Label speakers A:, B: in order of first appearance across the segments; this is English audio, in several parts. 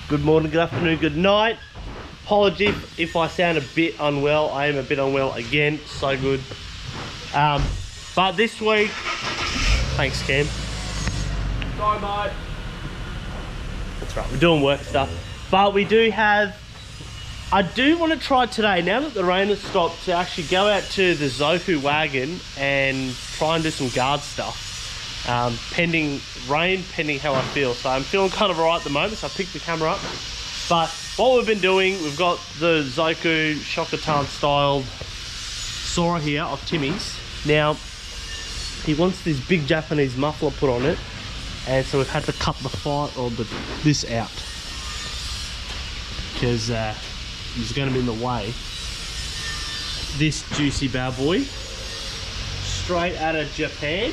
A: Good morning, good afternoon, good night. Apology if I sound a bit unwell. I am a bit unwell again. So good. But this week, thanks Cam.
B: Sorry mate.
A: That's right, we're doing work stuff. But we do have, I do want to try today, now that the rain has stopped, to actually go out to the Zoku wagon and try and do some guard stuff. Pending rain, pending how I feel. So I'm feeling kind of alright at the moment, so I picked the camera up. But what we've been doing, we've got the Zoku Shokatan styled Sora here of Timmy's. Now, he wants this big Japanese muffler put on it, and so we've had to cut the fight or this out because it's going to be in the way. This juicy bad boy, straight out of Japan.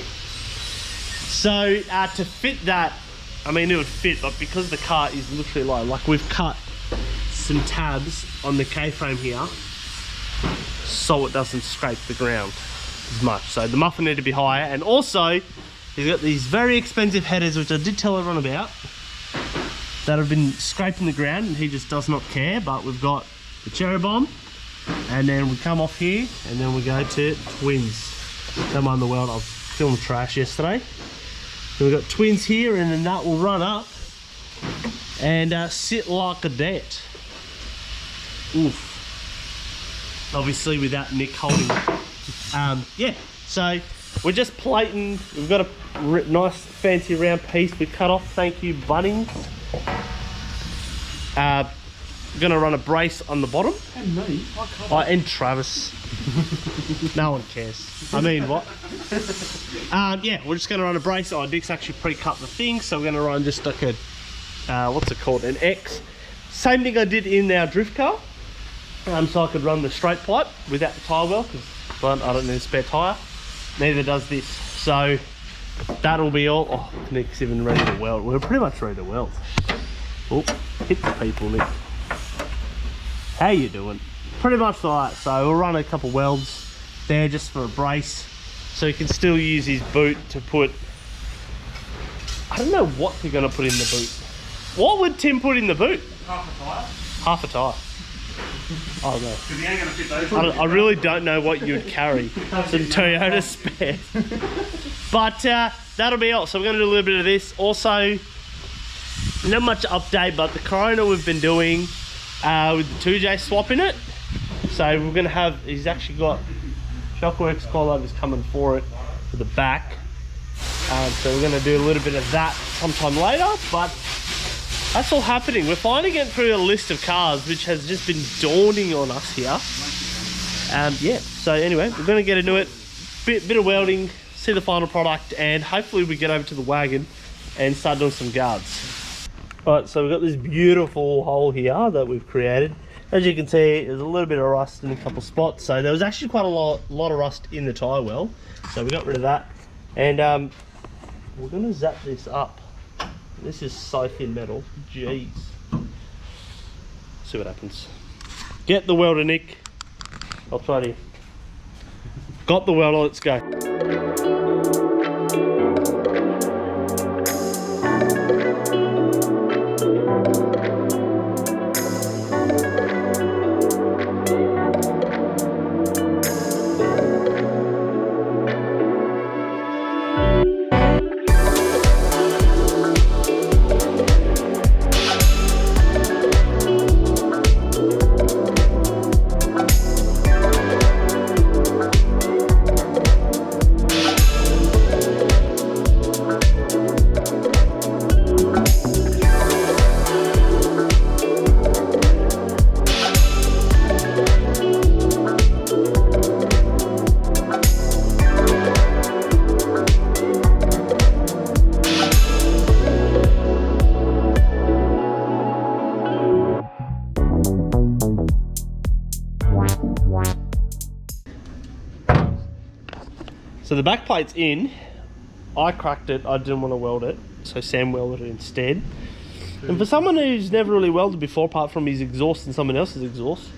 A: So to fit that, I mean it would fit, but because the car is literally low, like we've cut some tabs on the K-frame here so it doesn't scrape the ground as much. So the muffler need to be higher, and also he's got these very expensive headers, which I did tell everyone about, that have been scraping the ground, and he just does not care. But we've got the cherry bomb, and then we come off here, and then we go to twins. Don't mind the world, I was filming trash yesterday. So we've got twins here, and then that will run up and sit like a det. Oof. Obviously without Nick holding it. Yeah, so we're just plating. We've got a nice fancy round piece we cut off. Thank you, Bunnings. We're gonna run a brace on the bottom.
B: And me, I cut
A: and Travis. No one cares. I mean, what? Yeah, we're just gonna run a brace. Oh, Nick's actually pre-cut the thing, so we're gonna run just like a what's it called? An X. Same thing I did in our drift car. So I could run the straight pipe without the tyre well, because I don't need a spare tyre. Neither does this. So that'll be all. Oh, Nick's even ready to weld. We're pretty much ready to weld. Oh, hit the people, Nick. How you doing? Pretty much like that. So we'll run a couple welds there just for a brace, so he can still use his boot to put. I don't know what you're gonna put in the boot. What would Tim put in the boot?
B: half a tyre.
A: Half a tyre. Oh no.
B: Because he ain't going to fit those.
A: I really don't know what you would carry. Some Toyota spare. But that'll be all. So we're going to do a little bit of this. Also, not much update, but the Corona we've been doing with the 2J swap in it. So we're going to have, he's actually got Shockworks coilovers coming for it for the back. So we're going to do a little bit of that sometime later. But that's all happening. We're finally getting through a list of cars, which has just been dawning on us here. Yeah, so anyway, we're going to get into it. Bit of welding, see the final product, and hopefully we get over to the wagon and start doing some guards. Alright, so we've got this beautiful hole here that we've created. As you can see, there's a little bit of rust in a couple spots. So there was actually quite a lot of rust in the tyre well. So we got rid of that. And we're going to zap this up. This is so thin metal. Jeez. See what happens. Get the welder, Nick. I'll try to. Got the welder, let's go. So the back plate's in. I cracked it, I didn't want to weld it, so Sam welded it instead. And for someone who's never really welded before, apart from his exhaust and someone else's exhaust,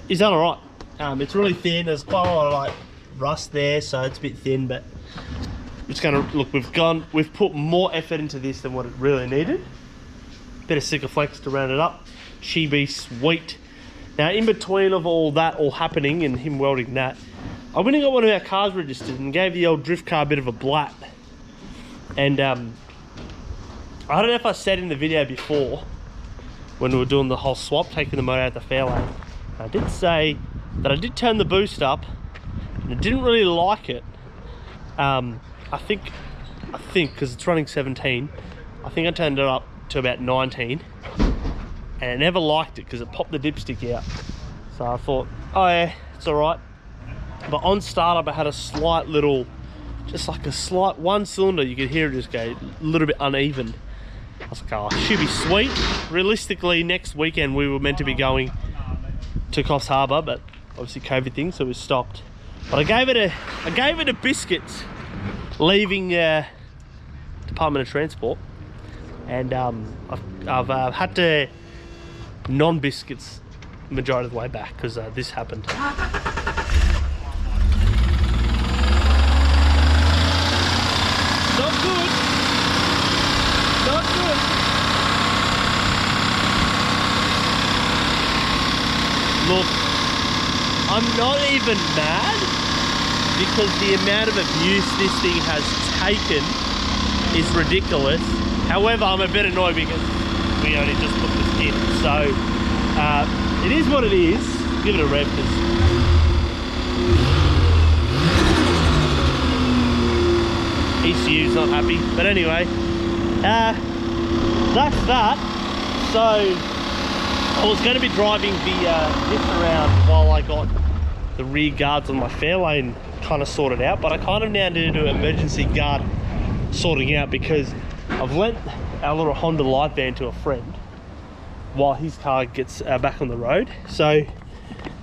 A: he's done alright. It's really thin, there's quite a lot of like rust there, so it's a bit thin, but it's gonna look, we've put more effort into this than what it really needed. bit of Sikaflex to round it up. She be sweet. Now, in between of all that all happening and him welding that, I went and got one of our cars registered and gave the old drift car a bit of a blat. And I don't know if I said in the video before, when we were doing the whole swap, taking the motor out of the fairway, I did say that I did turn the boost up and I didn't really like it. I think because it's running 17, I think I turned it up to about 19, and I never liked it because it popped the dipstick out. So I thought, oh yeah, it's all right. But on startup, I had a slight little, just like a slight one cylinder, you could hear it just go a little bit uneven. I was like, oh, it should be sweet. Realistically, next weekend we were meant to be going to Coffs Harbour, but obviously COVID thing, so we stopped. But I gave it a biscuit leaving Department of Transport, and I've had to non-biscuits majority of the way back because this happened. Not good. Not good. Look, I'm not even mad because the amount of abuse this thing has taken is ridiculous. However, I'm a bit annoyed because we only just put this in. So, it is what it is. Give it a rev because ECU's not happy, but anyway, that's that. So I was going to be driving this around while I got the rear guards on my fairlane kind of sorted out, but I kind of now need to do emergency guard sorting out because I've lent our little Honda light van to a friend while his car gets back on the road. So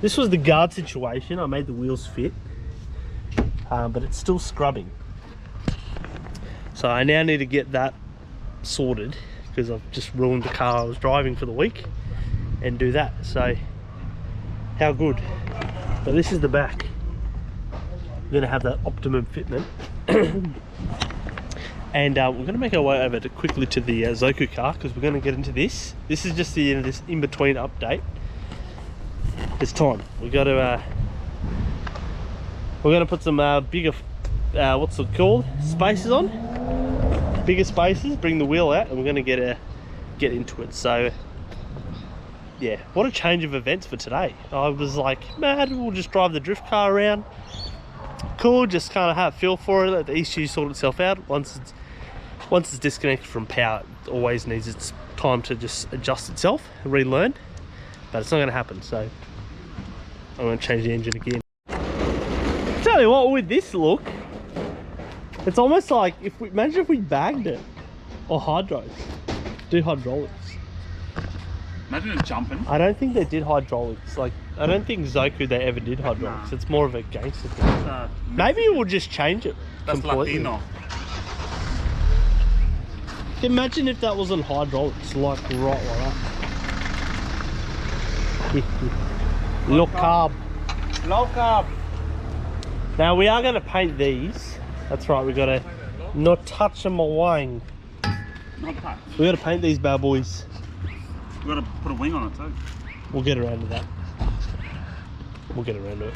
A: this was the guard situation. I made the wheels fit, but it's still scrubbing. So I now need to get that sorted because I've just ruined the car I was driving for the week and do that. So how good. But this is the back. We're going to have that optimum fitment. And we're going to make our way over quickly to the Zoku car because we're going to get into this. This is just the end of this in-between update. It's time. We're going to put some bigger, what's it called? Spaces on. Bigger spaces, bring the wheel out, and we're going to get into it. So yeah, what a change of events for today. I was like, man, we'll just drive the drift car around. Cool, just kind of have a feel for it, let the ECU sort itself out. Once it's disconnected from power, it always needs its time to just adjust itself and relearn, but it's not going to happen. So I'm going to change the engine again. Tell you what, with this look, it's almost like imagine if we bagged it or hydros, do hydraulics.
B: Imagine it jumping.
A: I don't think they did hydraulics. Like, I don't think Zoku they ever did hydraulics. Nah. It's more of a gangster thing. Maybe we'll just change it completely.
B: Latino.
A: Imagine if that was on hydraulics, like right like that. Low carb.
B: Low carb.
A: Now we are going to paint these. That's right, we got to not touch them away.
B: Not touch.
A: We got to paint these bad boys.
B: We got to put a wing on it too.
A: We'll get around to that. We'll get around to it.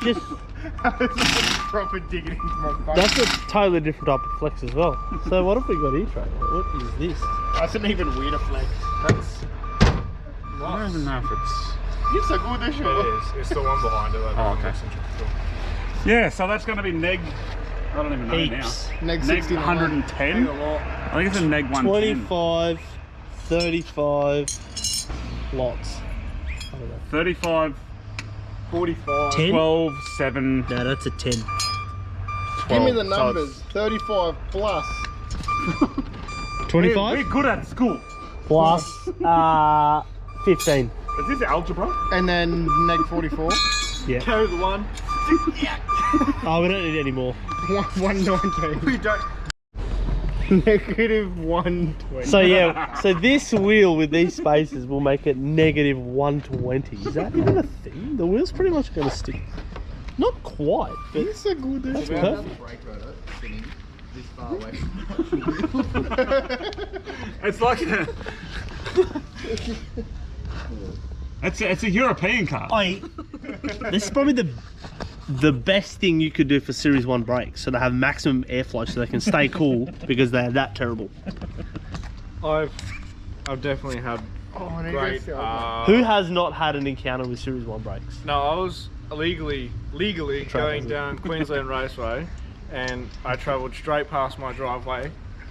A: Just
C: proper digging into my butt.
A: That's a totally different type of flex as well. So what have we got here, Trey? What is this?
C: That's an even weirder flex. That's
B: I don't even know if
C: it's a good issue.
D: It is. It's the one behind it.
B: Oh, okay. Yeah, so that's going to be neg. I don't even know
A: Heaps.
B: now.
C: Neg 69.
B: 110. I think it's a neg 110.
A: 25, 35 lots. I don't know.
B: 35,
C: 45.
A: 10?
B: 12, 7.
A: No, that's a 10.
B: 12.
C: Give me the
B: So
C: numbers. 35 plus.
A: 25
B: We're good at school.
A: plus 15.
B: Is this algebra?
C: And then neg 44.
A: Yeah.
C: Carry the one.
A: Oh, we don't need any more.
C: 119. We don't. Negative 120.
A: So yeah, so this wheel with these spaces will make it negative 120. Is that even a thing? The wheel's pretty much going to stick. Not quite, but
C: It's a good
A: that's
C: issue.
A: perfect.
D: Brake rotor sitting this far away.
B: It's like a... it's a European car.
A: This is probably the best thing you could do for Series 1 brakes, so they have maximum airflow so they can stay cool because they're that terrible.
E: I've definitely had
C: Oh,
E: great.
A: Who has not had an encounter with Series 1 brakes?
E: No, I was legally
A: Travelling.
E: going down Queensland Raceway, and I travelled straight past my driveway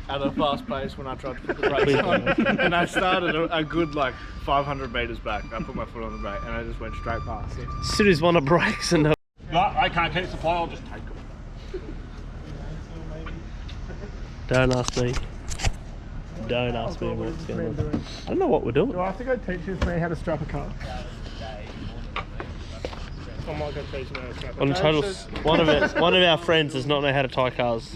E: at a fast pace when I tried to put the brakes on, and I started a good like 500 metres back. I put my foot on the brake, and I just went straight past it.
A: Series 1 brakes and
B: No, I can't keep supply, I'll just take them.
A: don't ask me. Don't ask me what's going on. I don't know what we're doing.
C: Do I have to go teach this man how to strap a car?
E: I might go teach me how to strap
A: On total, one of our friends does not know how to tie cars.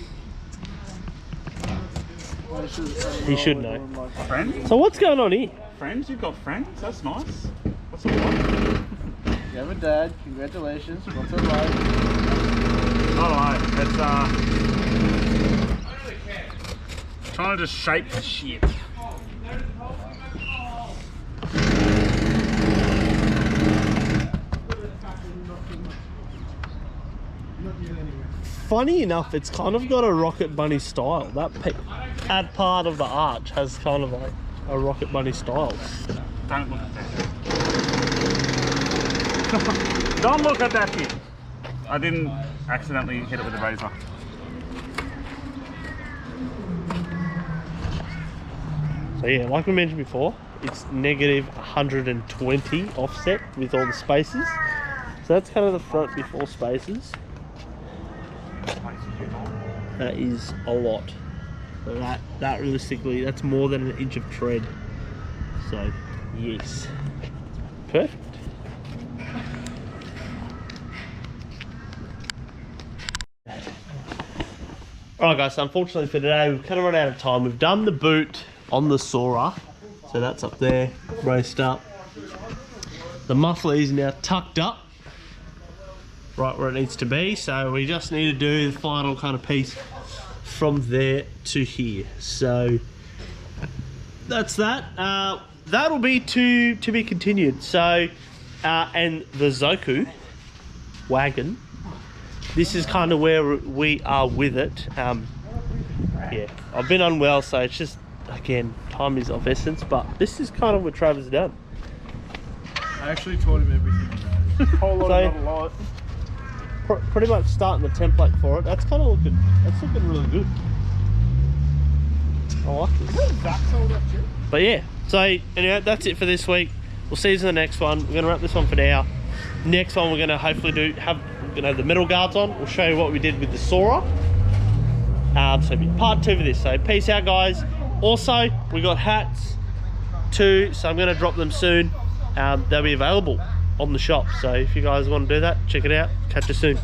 A: He should know.
B: Friends?
A: So what's going on here?
B: Friends? You've got friends? That's nice. What's it like?
D: You have a dad, congratulations. What's it like?
B: Alright, it's trying to just shape the shit.
A: Funny enough, it's kind of got a Rocket Bunny style. That part of the arch has kind of like a Rocket Bunny style.
B: Don't look at that. Don't look at that thing. I didn't accidentally hit it with a razor.
A: So yeah, like we mentioned before, it's negative 120 offset with all the spaces. So that's kind of the front before spaces. That is a lot. So that realistically, that's more than an inch of tread. So yes, perfect. Alright guys, so unfortunately for today we've kind of run out of time. We've done the boot on the Sora, so that's up there, braced up. The muffler is now tucked up, right where it needs to be, so we just need to do the final kind of piece from there to here. So that's that. That'll be to be continued. So and the Zoku wagon, this is kind of where we are with it. Yeah, I've been unwell, so it's just, again, time is of essence, but this is kind of what Travis done.
E: I actually taught him everything. Whole lot,
A: So-
E: not a lot.
A: Pretty much starting the template for it. That's kind of looking, that's looking really good. I like this. But yeah, so anyway, that's it for this week. We'll see you in the next one. We're gonna wrap this one for now. Next one, we're gonna hopefully have the metal guards on. We'll show you what we did with the Sora. So it'll be part 2 of this. So peace out, guys. Also, we got hats too, so I'm gonna drop them soon. They'll be available on the shop. So if you guys want to do that, check it out. Catch you soon.